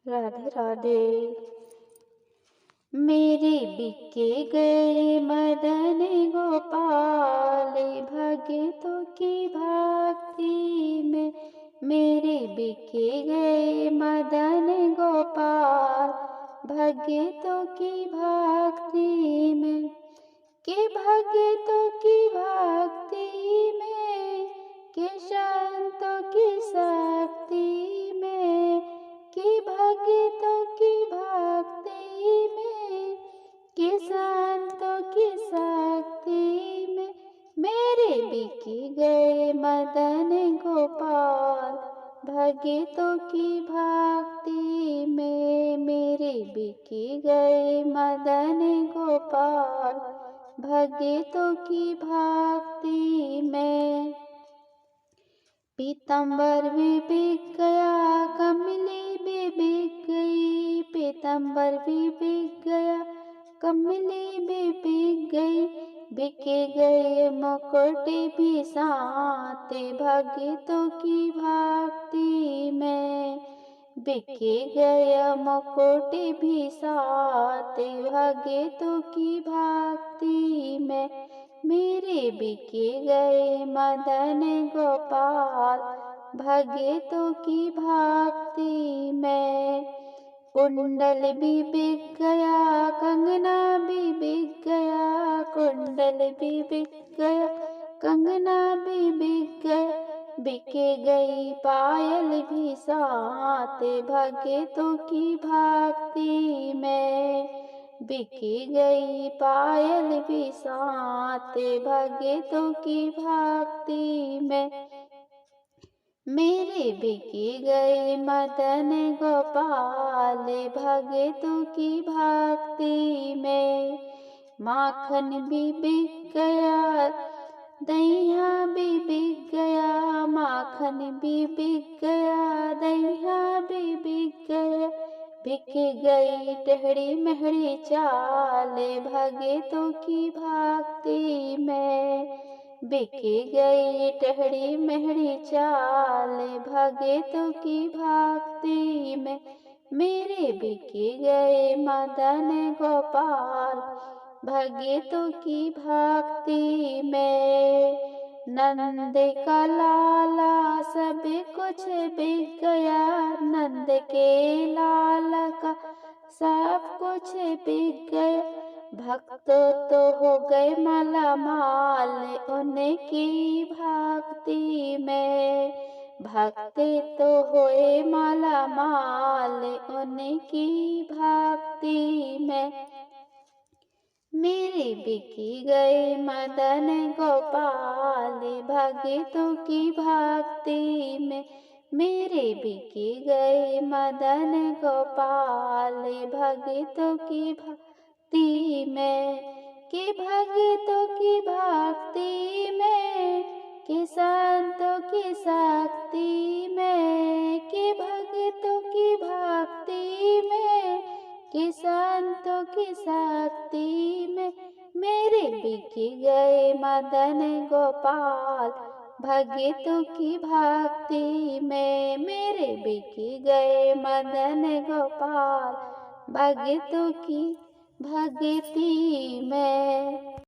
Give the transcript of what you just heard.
राधे राधे। मेरे बिके गए मदन गोपाल, भगतों की भक्ति में। मेरे बिके गए मदन गोपाल, भगतों की भक्ति में। के भगतों की भक्ति में, के संतों की शक्ति में। के भगतों की भक्ति में, के संतों की शक्ति में। मेरे बिके गए मदन गोपाल, भगतों की भक्ति में। मेरे बिके गए मदन गोपाल, भगतों की भक्ति में। पीताम्बर भी बिक गया, कमली भी बिक गई। पीताम्बर भी बिक गया, कमली भी बिक गई। बिके गए मुकुट भी साथ, भगतों की भक्ति में। बिके गया मुकुट भी साथ, भगतों की भक्ति में। मेरे बिके गए मदन गोपाल, भगतों की भक्ति में। कुंडल भी बिक गया, कंगना भी बिक गया। कुंडल भी बिक गया, कंगना भी बिक गया। बिके गई पायल भी साथ, भगतों की भक्ति में। बिके गई पायल भी साथ, भगतों की भक्ति में। मेरे बिके गए मदन गोपाल, भगतों की भक्ति में। माखन भी बिक गया, दहिया भी बिक गया। माखन भी बिक गया, दहिया भी बिक गया। बिक गई टेढ़ी मेढ़ी चाल, भगतों की भक्ति में। बिक गई टेढ़ी मेढ़ी चाल, भगतों की भक्ति में। मेरे बिके गए मदन गोपाल, भगतों की भक्ति में। नंद का लाला सब कुछ बिक गया। नंद के लाल का सब कुछ बिक गया। भक्त तो हो गए मालामाल, उनकी भक्ति में। भक्त तो होए मालामाल, उनकी भक्ति में। मेरे बिके गए मदन गोपाल, भगतों की भक्ति में। मेरे बिके गए मदन गोपाल, भगतों की भक्ति में। के भगतों की भक्ति में, के संतों की शक्ति में। के भगतों की भक्ति में, के संतों की शक्ति में। मेरे बिके गए मदन गोपाल, भगतों की भक्ति में। मेरे बिके गए मदन गोपाल, भगतों की भक्ति में।